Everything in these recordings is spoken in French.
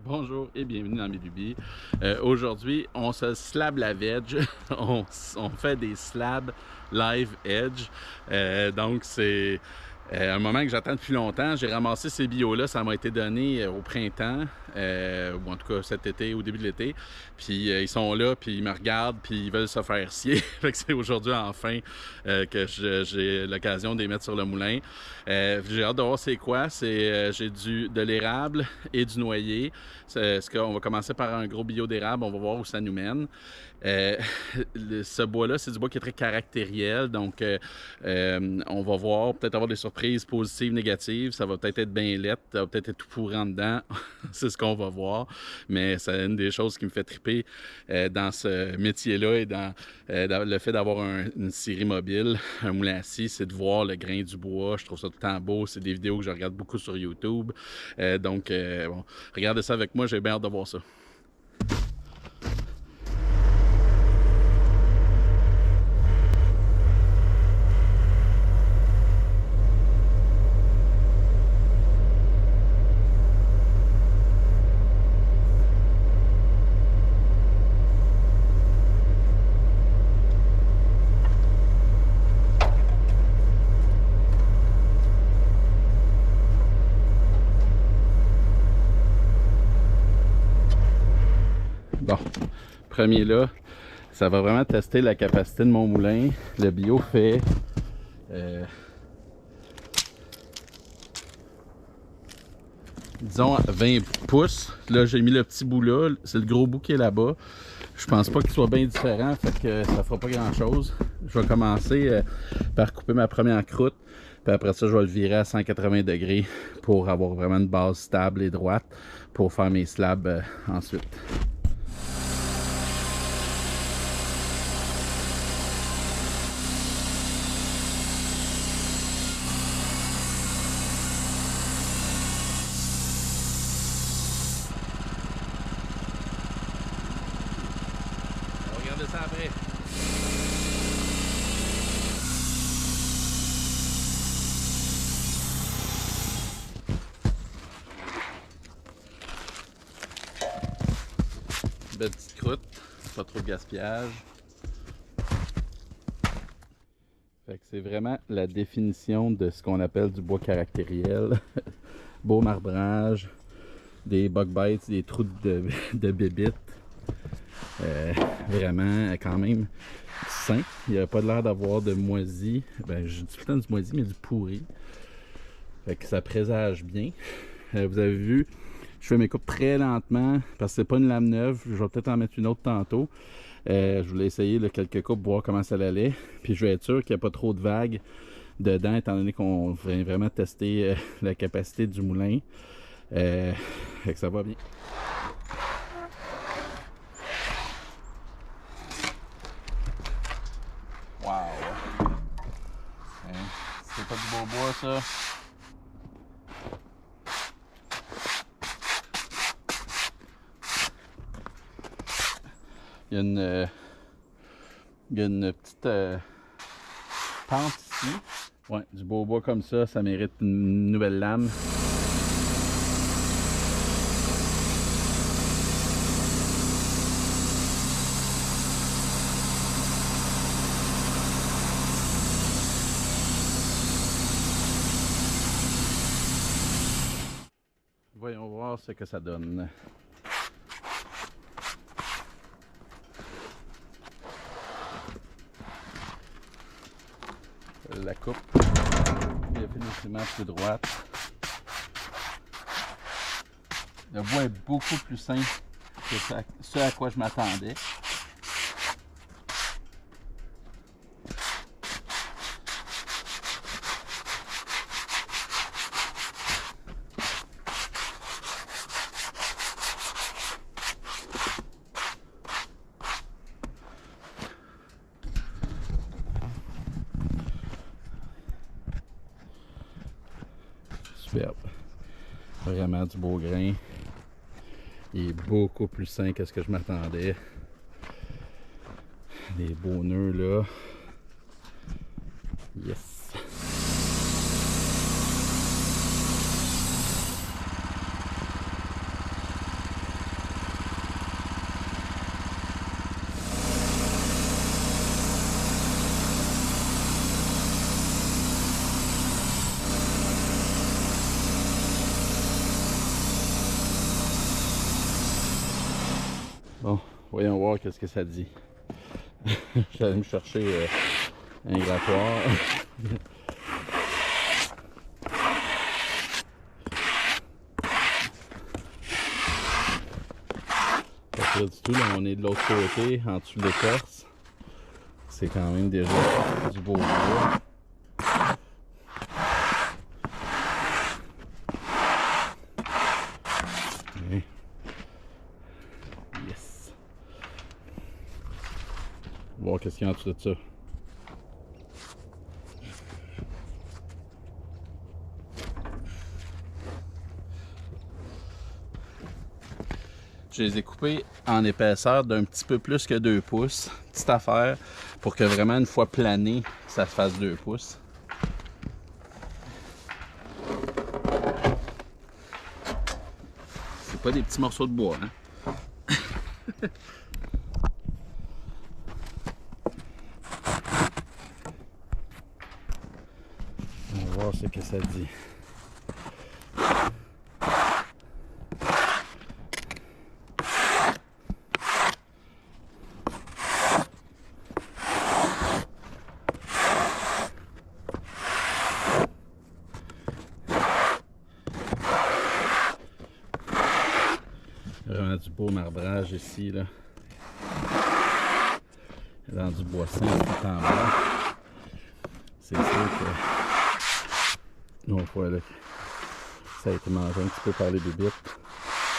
Bonjour et bienvenue dans mes lubies. Aujourd'hui, on se slab la veg. on fait des slabs live edge. Donc, c'est un moment que j'attends depuis longtemps. J'ai ramassé ces bios-là. Ça m'a été donné au printemps, ou en tout cas cet été, au début de l'été. Puis ils sont là, puis ils me regardent, puis ils veulent se faire scier. Fait que c'est aujourd'hui enfin que j'ai l'occasion de les mettre sur le moulin. J'ai hâte de voir c'est quoi. J'ai de l'érable et du noyer. On va commencer par un gros bio d'érable. On va voir où ça nous mène. Ce bois-là, c'est du bois qui est très caractériel. Donc, on va voir, peut-être avoir des surprises positives, négatives. Ça va peut-être être bien lettre, ça va peut-être être tout pourrant dedans. C'est ce qu'on va voir. Mais c'est une des choses qui me fait triper dans ce métier-là et dans le fait d'avoir une scierie mobile, un moulin à scie, c'est de voir le grain du bois. Je trouve ça tout le temps beau. C'est des vidéos que je regarde beaucoup sur YouTube. Donc, bon, regardez ça avec moi. J'ai bien hâte de voir ça. Bon, premier là, ça va vraiment tester la capacité de mon moulin. Le bio fait disons 20 pouces. Là, j'ai mis le petit bout là, c'est le gros bout qui est là-bas. Je pense pas qu'il soit bien différent, fait que ça fera pas grand-chose. Je vais commencer par couper ma première croûte, puis après ça, je vais le virer à 180 degrés pour avoir vraiment une base stable et droite pour faire mes slabs ensuite. Regardez ça après. Belle petite croûte, pas trop de gaspillage. Fait que c'est vraiment la définition de ce qu'on appelle du bois caractériel. Beau marbrage, des bug bites, des trous de bébites. Vraiment quand même sain. Il n'y a pas l'air d'avoir de moisi. Ben, je dis tout le temps du moisi, mais du pourri. Fait que ça présage bien. Vous avez vu, je fais mes coupes très lentement parce que c'est pas une lame neuve. Je vais peut-être en mettre une autre tantôt. Je voulais essayer là, quelques coupes, voir comment ça allait. Puis je vais être sûr qu'il n'y a pas trop de vagues dedans, étant donné qu'on va vraiment tester la capacité du moulin. Fait que ça va bien. Wow! Hein? C'est pas du beau bois, ça? Il y a une petite pente ici. Ouais, du beau bois comme ça mérite une nouvelle lame. Voyons voir ce que ça donne. La coupe est définitivement plus droite. Le bois est beaucoup plus simple que ce à quoi je m'attendais. Superbe. Vraiment du beau grain. Il est beaucoup plus sain que ce que je m'attendais. Des beaux nœuds là. Yes. Bon, voyons voir qu'est-ce que ça dit. J'allais me chercher un grattoir. Pas du tout, là, on est de l'autre côté, en dessous de l'écorce. C'est quand même déjà du beau bois. Yes! On va voir qu'est-ce qu'il y a en dessous de ça. Je les ai coupés en épaisseur d'un petit peu plus que 2 pouces. Petite affaire pour que vraiment une fois plané, ça fasse 2 pouces. C'est pas des petits morceaux de bois, hein? On va voir ce que ça dit. Vraiment du beau marbrage ici, là. Dans du boisson tout en bas. C'est sûr que une fois là, ça a été mangé un petit peu par les bébites,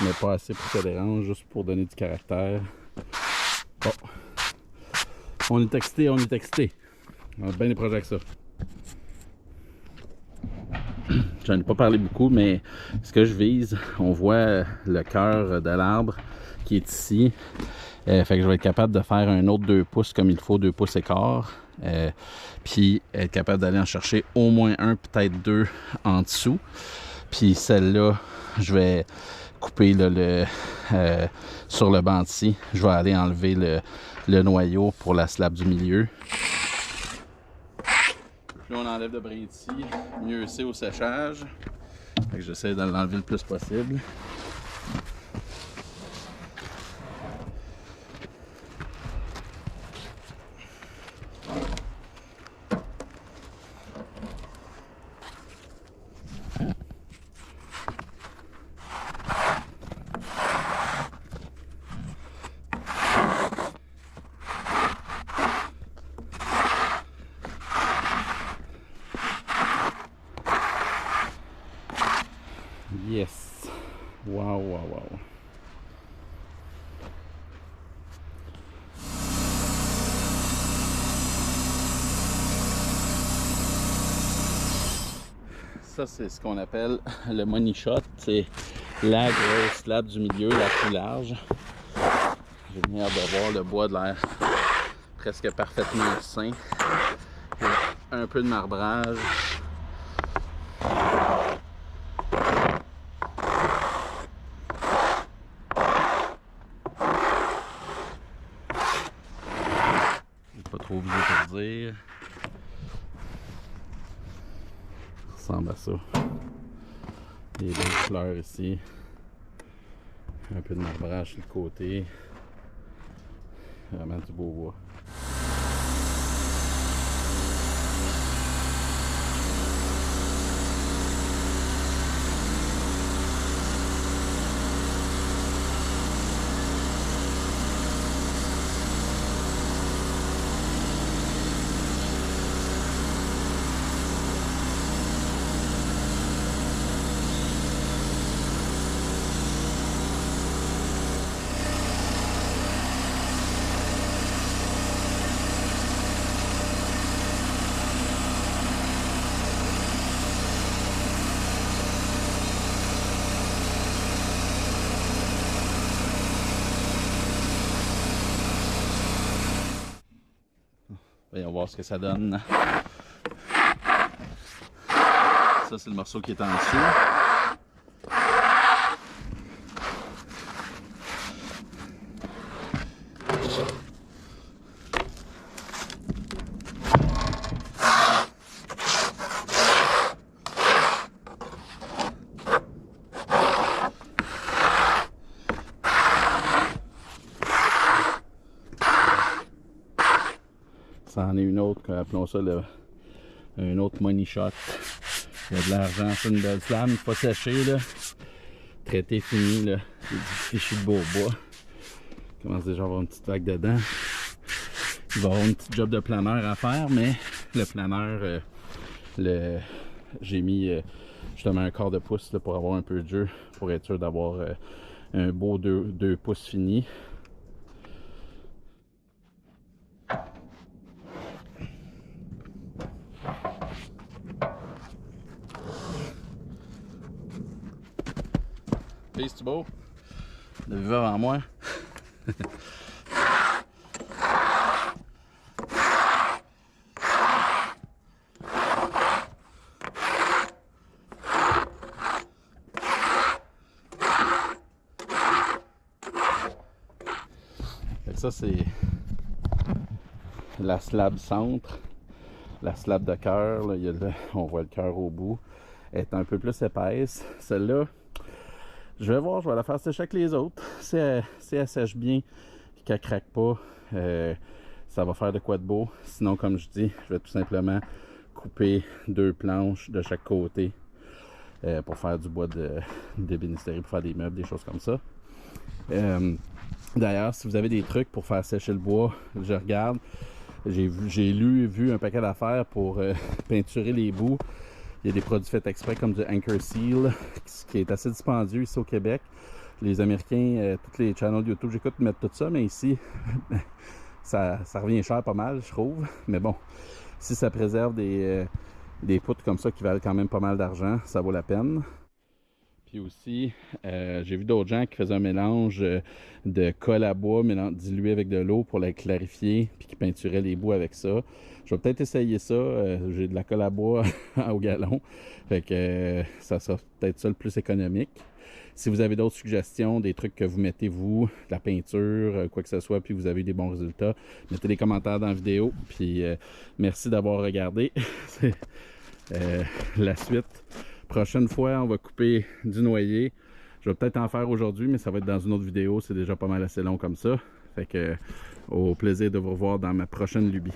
mais pas assez pour que ça dérange, juste pour donner du caractère. Bon, on est excité, on est excité. On a bien des projets avec ça. J'en ai pas parlé beaucoup, mais ce que je vise, on voit le cœur de l'arbre qui est ici. Fait que je vais être capable de faire un autre 2 pouces comme il faut, 2 pouces et quart. Puis être capable d'aller en chercher au moins un, peut-être 2 en dessous. Puis celle-là, je vais couper là, sur le banc ici. Je vais aller enlever le noyau pour la slab du milieu. Là, on enlève le brin ici, mieux c'est au séchage. Fait que j'essaie de l'enlever le plus possible. Yes! Wow, wow, wow! Ça, c'est ce qu'on appelle le money shot. C'est la grosse slab du milieu, la plus large. J'ai bien hâte de voir le bois de l'air presque parfaitement sain. Un peu de marbrage. Pas trop obligé de le dire. Ça ressemble à ça. Des belles fleurs ici. Un peu de marbrage sur le côté. Vraiment du beau bois. Voyons voir ce que ça donne. Ça, c'est le morceau qui est en dessous. ça en est une autre, appelons ça un autre money shot. Il y a de l'argent, c'est une belle flamme, pas séchée là. Traité fini là, c'est du fichu de bois. Il commence déjà à avoir une petite vague dedans. Il va y avoir une petite job de planeur à faire, mais le planeur, j'ai mis justement un quart de pouce là, pour avoir un peu de jeu, pour être sûr d'avoir un beau 2 pouces fini. Peace, Thibaut. De vivre avant moi. Ça, c'est la slab centre, la slab de cœur. On voit le cœur au bout. Elle est un peu plus épaisse. Celle-là, je vais voir, je vais la faire sécher avec les autres. Si elle sèche bien et qu'elle craque pas, ça va faire de quoi de beau. Sinon, comme je dis, je vais tout simplement couper 2 planches de chaque côté pour faire du bois d'ébénisterie, pour faire des meubles, des choses comme ça. D'ailleurs, si vous avez des trucs pour faire sécher le bois, je regarde. J'ai vu un paquet d'affaires pour peinturer les bouts. Il y a des produits faits exprès comme du Anchor Seal, qui est assez dispendieux ici au Québec. Les Américains, tous les channels YouTube, j'écoute mettre tout ça, mais ici, ça revient cher pas mal, je trouve. Mais bon, si ça préserve des poutres comme ça qui valent quand même pas mal d'argent, ça vaut la peine. Puis aussi, j'ai vu d'autres gens qui faisaient un mélange de colle à bois dilué avec de l'eau pour la clarifier, puis qui peinturaient les bouts avec ça. Je vais peut-être essayer ça. J'ai de la colle à bois au gallon, fait que ça sera peut-être ça le plus économique. Si vous avez d'autres suggestions, des trucs que vous mettez vous, de la peinture, quoi que ce soit, puis vous avez eu des bons résultats, mettez des commentaires dans la vidéo. Puis merci d'avoir regardé. La suite. Prochaine fois, on va couper du noyer. Je vais peut-être en faire aujourd'hui, mais ça va être dans une autre vidéo. C'est déjà pas mal assez long comme ça. Fait que au plaisir de vous revoir dans ma prochaine lubie.